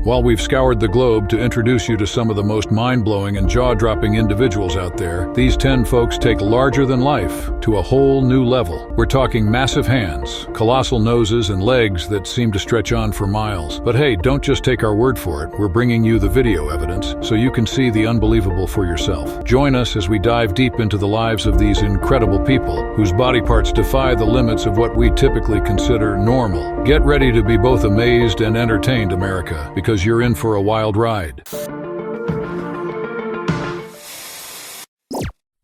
While we've scoured the globe to introduce you to some of the most mind-blowing and jaw-dropping individuals out there, these 10 folks take larger than life to a whole new level. We're talking massive hands, colossal noses, and legs that seem to stretch on for miles. But hey, don't just take our word for it. We're bringing you the video evidence so you can see the unbelievable for yourself. Join us as we dive deep into the lives of these incredible people whose body parts defy the limits of what we typically consider normal. Get ready to be both amazed and entertained, America, because you're in for a wild ride.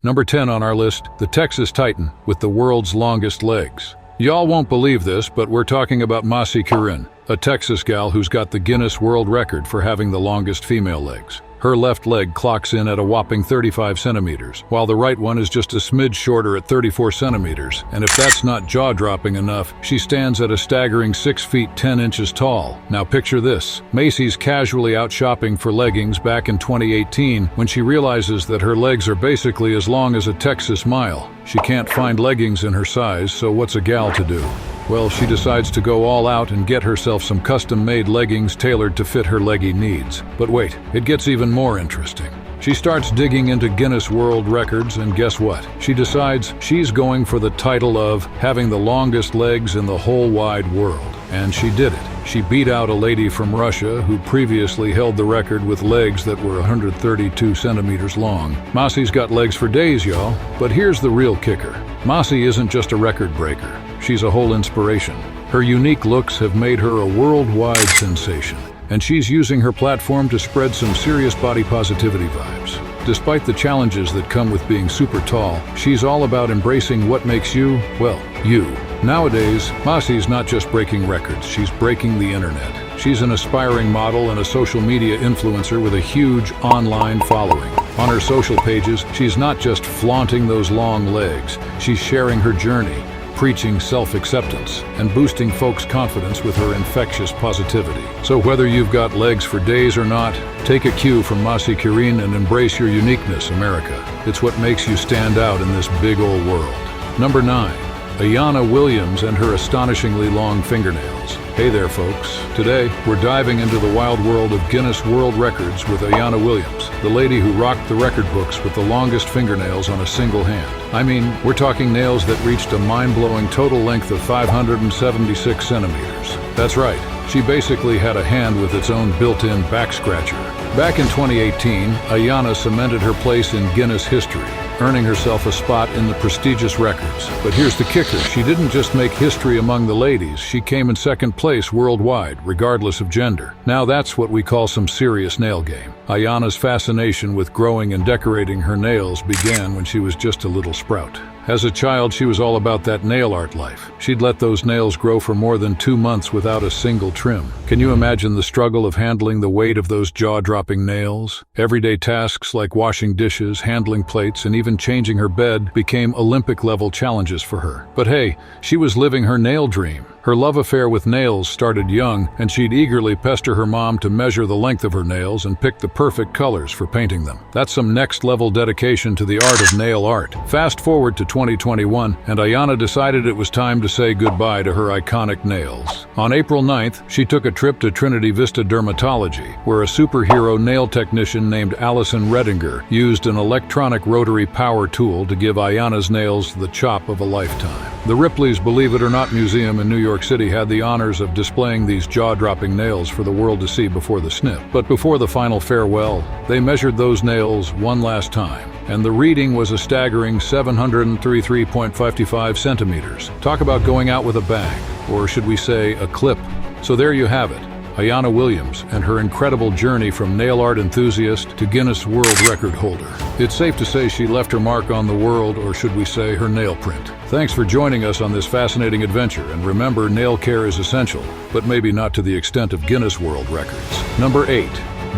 Number 10 on our list, the Texas Titan with the world's longest legs. Y'all won't believe this, but we're talking about Masi Kirin, a Texas gal who's got the Guinness World Record for having the longest female legs. Her left leg clocks in at a whopping 35 centimeters, while the right one is just a smidge shorter at 34 centimeters. And if that's not jaw-dropping enough, she stands at a staggering 6 feet 10 inches tall. Now picture this. Macy's casually out shopping for leggings back in 2018 when she realizes that her legs are basically as long as a Texas mile. She can't find leggings in her size, so what's a gal to do? Well, she decides to go all out and get herself some custom-made leggings tailored to fit her leggy needs. But wait, it gets even more interesting. She starts digging into Guinness World Records, and guess what? She decides she's going for the title of having the longest legs in the whole wide world. And she did it. She beat out a lady from Russia who previously held the record with legs that were 132 centimeters long. Masi's got legs for days, y'all. But here's the real kicker. Masi isn't just a record breaker. She's a whole inspiration. Her unique looks have made her a worldwide sensation, and she's using her platform to spread some serious body positivity vibes. Despite the challenges that come with being super tall, she's all about embracing what makes you, well, you. Nowadays, Masi's not just breaking records, she's breaking the internet. She's an aspiring model and a social media influencer with a huge online following. On her social pages, she's not just flaunting those long legs, she's sharing her journey, preaching self-acceptance, and boosting folks' confidence with her infectious positivity. So whether you've got legs for days or not, take a cue from Masi Kirin and embrace your uniqueness, America. It's what makes you stand out in this big old world. Number 9. Ayanna Williams and her astonishingly long fingernails. Hey there, folks. Today, we're diving into the wild world of Guinness World Records with Ayanna Williams, the lady who rocked the record books with the longest fingernails on a single hand. I mean, we're talking nails that reached a mind-blowing total length of 576 centimeters. That's right. She basically had a hand with its own built-in back scratcher. Back in 2018, Ayanna cemented her place in Guinness history, earning herself a spot in the prestigious records. But here's the kicker. She didn't just make history among the ladies, she came in second place worldwide, regardless of gender. Now that's what we call some serious nail game. Ayanna's fascination with growing and decorating her nails began when she was just a little sprout. As a child, she was all about that nail art life. She'd let those nails grow for more than 2 months without a single trim. Can you imagine the struggle of handling the weight of those jaw-dropping nails? Everyday tasks like washing dishes, handling plates, and even changing her bed became Olympic-level challenges for her. But hey, she was living her nail dream. Her love affair with nails started young, and she'd eagerly pester her mom to measure the length of her nails and pick the perfect colors for painting them. That's some next-level dedication to the art of nail art. Fast forward to 2021, and Ayanna decided it was time to say goodbye to her iconic nails. On April 9th, she took a trip to Trinity Vista Dermatology, where a superhero nail technician named Allison Redinger used an electronic rotary power tool to give Ayanna's nails the chop of a lifetime. The Ripley's Believe It or Not Museum in New York City had the honors of displaying these jaw-dropping nails for the world to see before the snip. But before the final farewell, they measured those nails one last time, and the reading was a staggering 733.55 centimeters. Talk about going out with a bang, or should we say a clip. So there you have it. Ayanna Williams and her incredible journey from nail art enthusiast to Guinness World Record holder. It's safe to say she left her mark on the world, or should we say her nail print. Thanks for joining us on this fascinating adventure, and remember, nail care is essential, but maybe not to the extent of Guinness World Records. Number 8.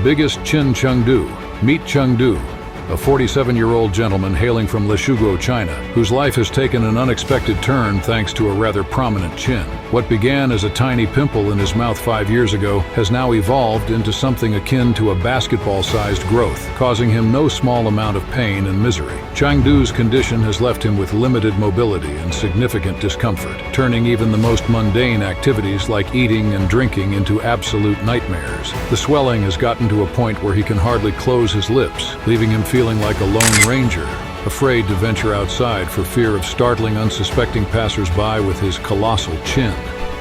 Biggest Chin Chengdu. Meet Chengdu, a 47-year-old gentleman hailing from Leshuguo, China, whose life has taken an unexpected turn thanks to a rather prominent chin. What began as a tiny pimple in his mouth 5 years ago has now evolved into something akin to a basketball-sized growth, causing him no small amount of pain and misery. Chengdu's condition has left him with limited mobility and significant discomfort, turning even the most mundane activities like eating and drinking into absolute nightmares. The swelling has gotten to a point where he can hardly close his lips, leaving him feeling like a lone ranger, afraid to venture outside for fear of startling unsuspecting passers-by with his colossal chin.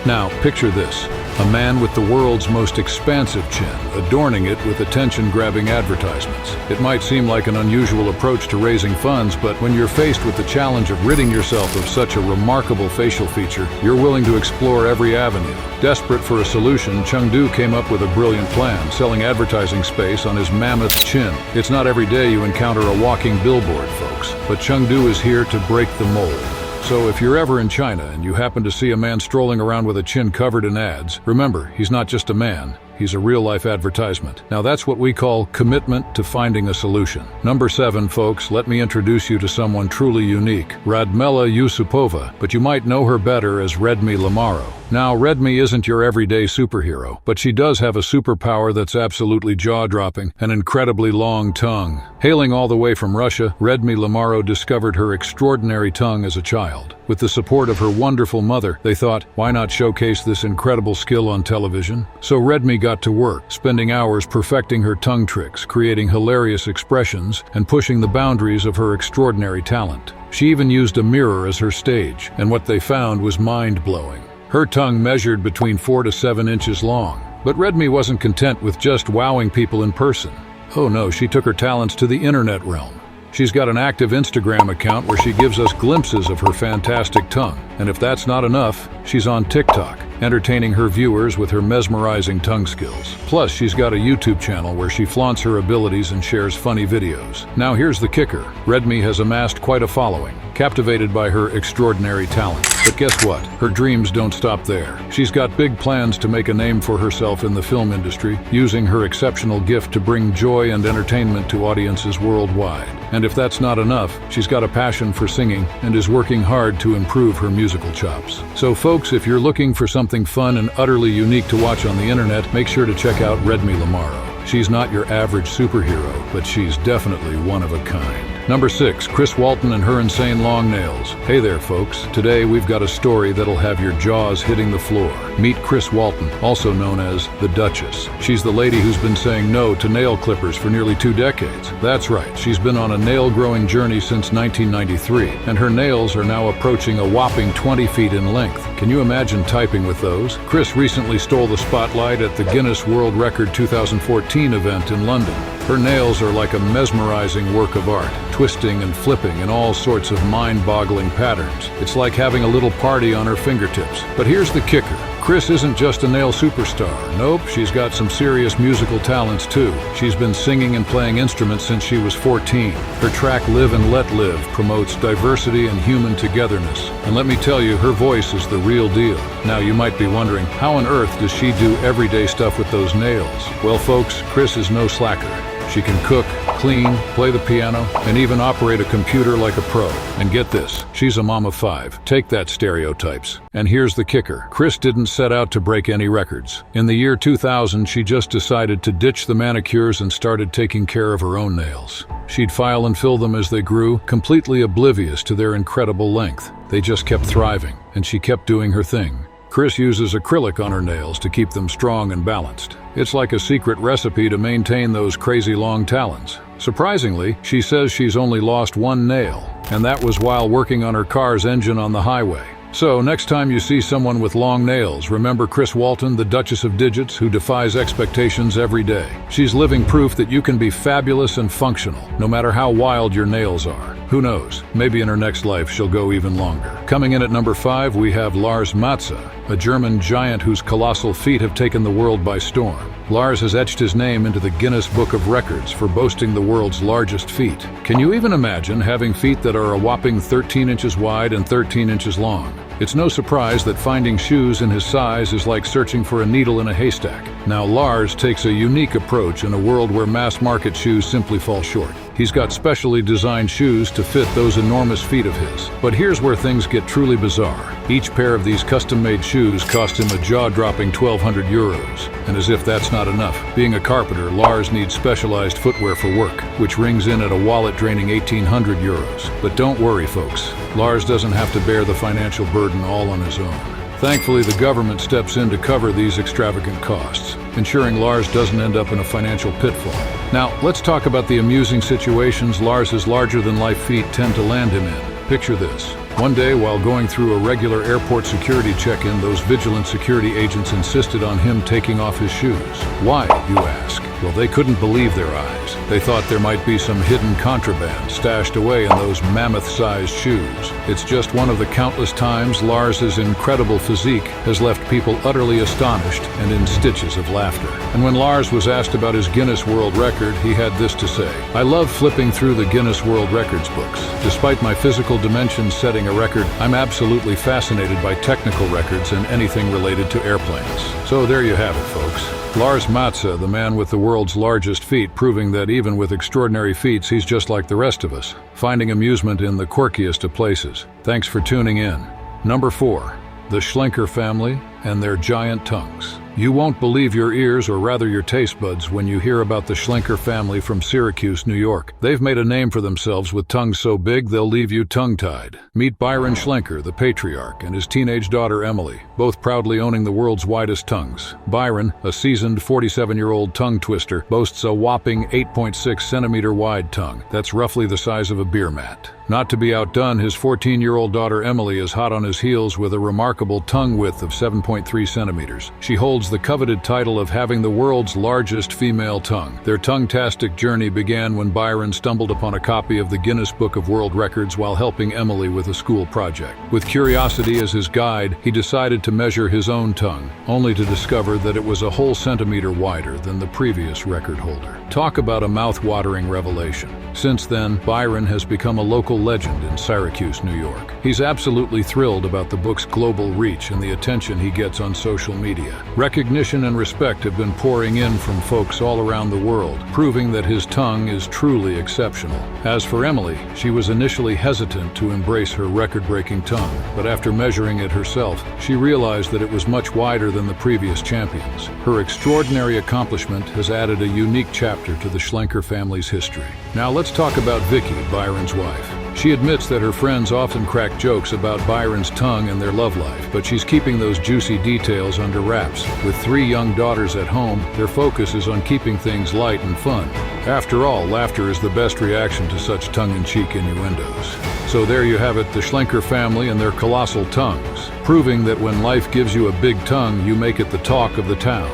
Now, picture this. A man with the world's most expansive chin, adorning it with attention-grabbing advertisements. It might seem like an unusual approach to raising funds, but when you're faced with the challenge of ridding yourself of such a remarkable facial feature, you're willing to explore every avenue. Desperate for a solution, Chengdu came up with a brilliant plan, selling advertising space on his mammoth chin. It's not every day you encounter a walking billboard, folks, but Chengdu is here to break the mold. So if you're ever in China and you happen to see a man strolling around with a chin covered in ads, remember, he's not just a man. He's a real-life advertisement. Now that's what we call commitment to finding a solution. Number 7, folks, let me introduce you to someone truly unique, Radmila Yusupova, but you might know her better as Redmi Lamaro. Now, Redmi isn't your everyday superhero, but she does have a superpower that's absolutely jaw-dropping, an incredibly long tongue. Hailing all the way from Russia, Redmi Lamaro discovered her extraordinary tongue as a child. With the support of her wonderful mother, they thought, why not showcase this incredible skill on television? So Redmi got to work, spending hours perfecting her tongue tricks, creating hilarious expressions, and pushing the boundaries of her extraordinary talent. She even used a mirror as her stage, and what they found was mind-blowing. Her tongue measured between 4 to 7 inches long. But Redmi wasn't content with just wowing people in person. Oh no, she took her talents to the internet realm. She's got an active Instagram account where she gives us glimpses of her fantastic tongue. And if that's not enough, she's on TikTok, entertaining her viewers with her mesmerizing tongue skills. Plus, she's got a YouTube channel where she flaunts her abilities and shares funny videos. Now here's the kicker. Redmi has amassed quite a following, captivated by her extraordinary talent. But guess what? Her dreams don't stop there. She's got big plans to make a name for herself in the film industry, using her exceptional gift to bring joy and entertainment to audiences worldwide. And if that's not enough, she's got a passion for singing and is working hard to improve her musical chops. So folks, if you're looking for something fun and utterly unique to watch on the internet, make sure to check out Redmi Lamaro. She's not your average superhero, but she's definitely one of a kind. Number 6, Chris Walton and her insane long nails. Hey there, folks. Today we've got a story that'll have your jaws hitting the floor. Meet Chris Walton, also known as the Duchess. She's the lady who's been saying no to nail clippers for nearly 2 decades. That's right, she's been on a nail-growing journey since 1993, and her nails are now approaching a whopping 20 feet in length. Can you imagine typing with those? Chris recently stole the spotlight at the Guinness World Record 2014 event in London. Her nails are like a mesmerizing work of art, twisting and flipping in all sorts of mind-boggling patterns. It's like having a little party on her fingertips. But here's the kicker. Chris isn't just a nail superstar. Nope, she's got some serious musical talents too. She's been singing and playing instruments since she was 14. Her track Live and Let Live promotes diversity and human togetherness. And let me tell you, her voice is the real deal. Now you might be wondering, how on earth does she do everyday stuff with those nails? Well folks, Chris is no slacker. She can cook, clean, play the piano, and even operate a computer like a pro. And get this, she's a mom of 5. Take that, stereotypes. And here's the kicker. Chris didn't set out to break any records. In the year 2000, she just decided to ditch the manicures and started taking care of her own nails. She'd file and fill them as they grew, completely oblivious to their incredible length. They just kept thriving, and she kept doing her thing. Chris uses acrylic on her nails to keep them strong and balanced. It's like a secret recipe to maintain those crazy long talons. Surprisingly, she says she's only lost 1 nail, and that was while working on her car's engine on the highway. So, next time you see someone with long nails, remember Chris Walton, the Duchess of Digits, who defies expectations every day. She's living proof that you can be fabulous and functional, no matter how wild your nails are. Who knows, maybe in her next life she'll go even longer. Coming in at number 5, we have Lars Matza, a German giant whose colossal feet have taken the world by storm. Lars has etched his name into the Guinness Book of Records for boasting the world's largest feet. Can you even imagine having feet that are a whopping 13 inches wide and 13 inches long? It's no surprise that finding shoes in his size is like searching for a needle in a haystack. Now Lars takes a unique approach in a world where mass-market shoes simply fall short. He's got specially designed shoes to fit those enormous feet of his. But here's where things get truly bizarre. Each pair of these custom-made shoes cost him a jaw-dropping 1,200 euros. And as if that's not enough, being a carpenter, Lars needs specialized footwear for work, which rings in at a wallet-draining 1,800 euros. But don't worry, folks. Lars doesn't have to bear the financial burden all on his own. Thankfully, the government steps in to cover these extravagant costs, ensuring Lars doesn't end up in a financial pitfall. Now, let's talk about the amusing situations Lars's larger-than-life feet tend to land him in. Picture this. One day, while going through a regular airport security check-in, those vigilant security agents insisted on him taking off his shoes. Why, you ask? Well, they couldn't believe their eyes. They thought there might be some hidden contraband stashed away in those mammoth-sized shoes. It's just one of the countless times Lars's incredible physique has left people utterly astonished and in stitches of laughter. And when Lars was asked about his Guinness World Record, he had this to say: "I love flipping through the Guinness World Records books. Despite my physical dimensions setting a record, I'm absolutely fascinated by technical records and anything related to airplanes." So there you have it, folks. Lars Matza, the man with the world's largest feet, proving that even with extraordinary feats, he's just like the rest of us, finding amusement in the quirkiest of places. Thanks for tuning in. Number 4. The Schlenker family and their giant tongues. You won't believe your ears, or rather your taste buds, when you hear about the Schlenker family from Syracuse, New York. They've made a name for themselves with tongues so big they'll leave you tongue-tied. Meet Byron Schlenker, the patriarch, and his teenage daughter Emily, both proudly owning the world's widest tongues. Byron, a seasoned 47-year-old tongue twister, boasts a whopping 8.6-centimeter wide tongue. That's roughly the size of a beer mat. Not to be outdone, his 14-year-old daughter Emily is hot on his heels with a remarkable tongue width of 7.3 centimeters. She holds the coveted title of having the world's largest female tongue. Their tongue-tastic journey began when Byron stumbled upon a copy of the Guinness Book of World Records while helping Emily with a school project. With curiosity as his guide, he decided to measure his own tongue, only to discover that it was a whole centimeter wider than the previous record holder. Talk about a mouth-watering revelation. Since then, Byron has become a local legend in Syracuse, New York. He's absolutely thrilled about the book's global reach and the attention he gets on social media. Recognition and respect have been pouring in from folks all around the world, proving that his tongue is truly exceptional. As for Emily, she was initially hesitant to embrace her record-breaking tongue, but after measuring it herself, she realized that it was much wider than the previous champions. Her extraordinary accomplishment has added a unique chapter to the Schlenker family's history. Now let's talk about Vicky, Byron's wife. She admits that her friends often crack jokes about Byron's tongue and their love life, but she's keeping those juicy details under wraps. With 3 young daughters at home, their focus is on keeping things light and fun. After all, laughter is the best reaction to such tongue-in-cheek innuendos. So there you have it, the Schlenker family and their colossal tongues, proving that when life gives you a big tongue, you make it the talk of the town.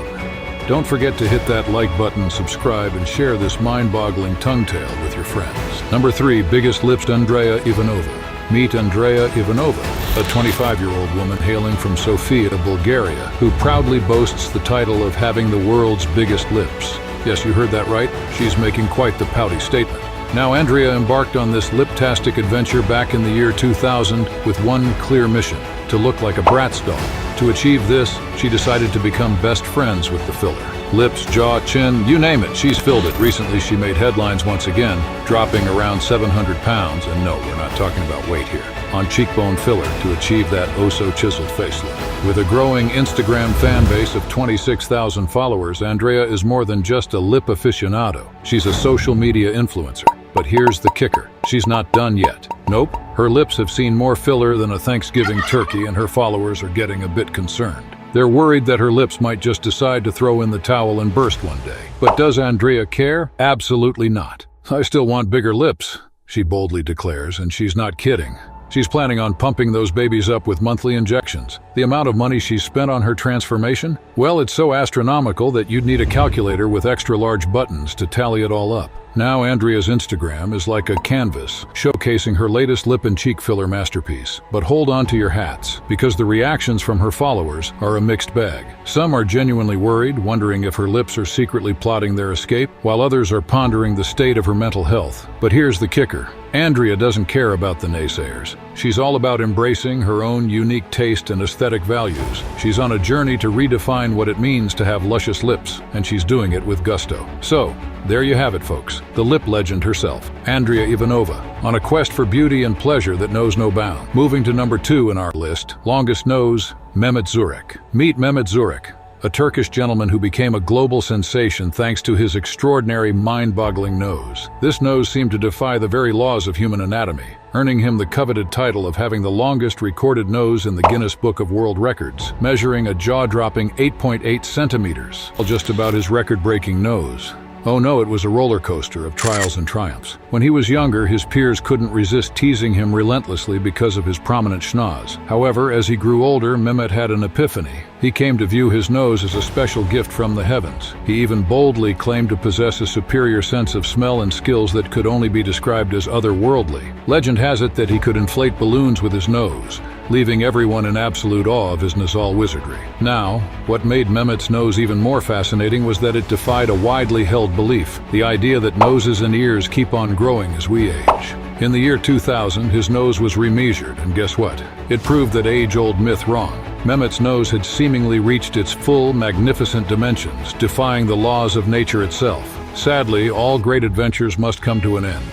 Don't forget to hit that like button, subscribe, and share this mind-boggling tongue tale with your friends. Number 3, biggest lips, Andrea Ivanova. Meet Andrea Ivanova, a 25-year-old woman hailing from Sofia, Bulgaria, who proudly boasts the title of having the world's biggest lips. Yes, you heard that right. She's making quite the pouty statement. Now, Andrea embarked on this lip-tastic adventure back in the year 2000 with one clear mission: to look like a Bratz doll. To achieve this, she decided to become best friends with the filler. Lips, jaw, chin, you name it, she's filled it. Recently, she made headlines once again, dropping around 700 pounds, and no, we're not talking about weight here, on cheekbone filler to achieve that oh-so-chiseled facelift. With a growing Instagram fan base of 26,000 followers, Andrea is more than just a lip aficionado. She's a social media influencer. But here's the kicker. She's not done yet. Nope, her lips have seen more filler than a Thanksgiving turkey, and her followers are getting a bit concerned. They're worried that her lips might just decide to throw in the towel and burst one day. But does Andrea care? Absolutely not. "I still want bigger lips," she boldly declares, and she's not kidding. She's planning on pumping those babies up with monthly injections. The amount of money she's spent on her transformation? Well, it's so astronomical that you'd need a calculator with extra-large buttons to tally it all up. Now Andrea's Instagram is like a canvas, showcasing her latest lip and cheek filler masterpiece. But hold on to your hats, because the reactions from her followers are a mixed bag. Some are genuinely worried, wondering if her lips are secretly plotting their escape, while others are pondering the state of her mental health. But here's the kicker. Andrea doesn't care about the naysayers. She's all about embracing her own unique taste and aesthetic values. She's on a journey to redefine what it means to have luscious lips, and she's doing it with gusto. So, There you have it, folks. The lip legend herself, Andrea Ivanova, on a quest for beauty and pleasure that knows no bound. Moving to number 2 in our list, longest nose, Mehmet Zurek. Meet Mehmet Zurek, a Turkish gentleman who became a global sensation thanks to his extraordinary, mind-boggling nose. This nose seemed to defy the very laws of human anatomy, earning him the coveted title of having the longest recorded nose in the Guinness Book of World Records, measuring a jaw-dropping 8.8 centimeters. Well, just about his record-breaking nose. Oh no, it was a roller coaster of trials and triumphs. When he was younger, his peers couldn't resist teasing him relentlessly because of his prominent schnoz. However, as he grew older, Mehmet had an epiphany. He came to view his nose as a special gift from the heavens. He even boldly claimed to possess a superior sense of smell and skills that could only be described as otherworldly. Legend has it that he could inflate balloons with his nose, leaving everyone in absolute awe of his nasal wizardry. Now, what made Mehmet's nose even more fascinating was that it defied a widely held belief, the idea that noses and ears keep on growing as we age. In the year 2000, his nose was remeasured, and guess what? It proved that age-old myth wrong. Mehmet's nose had seemingly reached its full, magnificent dimensions, defying the laws of nature itself. Sadly, all great adventures must come to an end.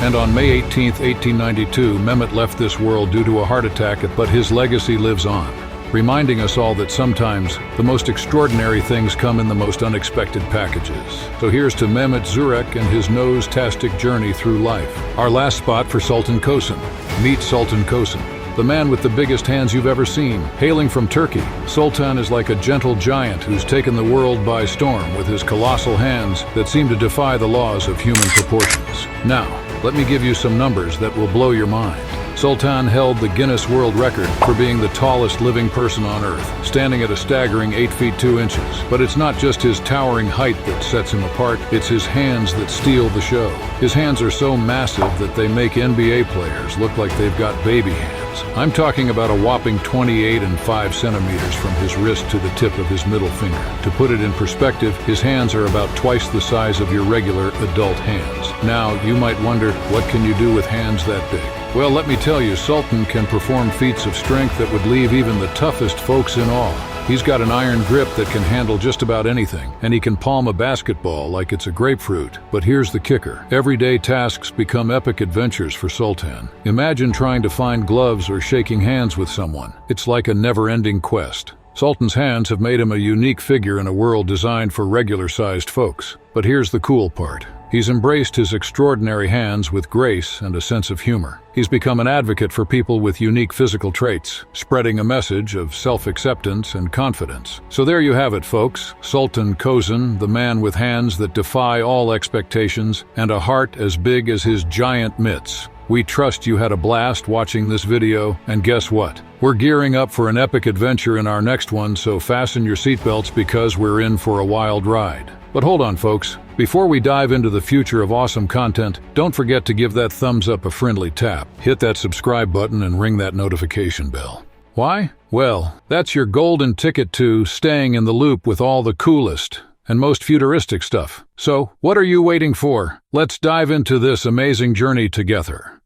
And on May 18, 1892, Mehmet left this world due to a heart attack, but his legacy lives on, reminding us all that sometimes the most extraordinary things come in the most unexpected packages. So here's to Mehmet Zurek and his nose-tastic journey through life. Our last spot for Sultan Kosen. Meet Sultan Kosen, the man with the biggest hands you've ever seen. Hailing from Turkey, Sultan is like a gentle giant who's taken the world by storm with his colossal hands that seem to defy the laws of human proportions. Now, let me give you some numbers that will blow your mind. Sultan held the Guinness World Record for being the tallest living person on Earth, standing at a staggering 8 feet 2 inches. But it's not just his towering height that sets him apart, it's his hands that steal the show. His hands are so massive that they make NBA players look like they've got baby hands. I'm talking about a whopping 28 and 5 centimeters from his wrist to the tip of his middle finger. To put it in perspective, his hands are about twice the size of your regular adult hands. Now, you might wonder, what can you do with hands that big? Well, let me tell you, Sultan can perform feats of strength that would leave even the toughest folks in awe. He's got an iron grip that can handle just about anything, and he can palm a basketball like it's a grapefruit. But here's the kicker. Everyday tasks become epic adventures for Sultan. Imagine trying to find gloves or shaking hands with someone. It's like a never-ending quest. Sultan's hands have made him a unique figure in a world designed for regular-sized folks. But here's the cool part. He's embraced his extraordinary hands with grace and a sense of humor. He's become an advocate for people with unique physical traits, spreading a message of self-acceptance and confidence. So there you have it, folks. Sultan Kosen, the man with hands that defy all expectations and a heart as big as his giant mitts. We trust you had a blast watching this video, and guess what? We're gearing up for an epic adventure in our next one, so fasten your seatbelts because we're in for a wild ride. But hold on, folks. Before we dive into the future of awesome content, don't forget to give that thumbs up a friendly tap. Hit that subscribe button and ring that notification bell. Why? Well, that's your golden ticket to staying in the loop with all the coolest and most futuristic stuff. So, what are you waiting for? Let's dive into this amazing journey together.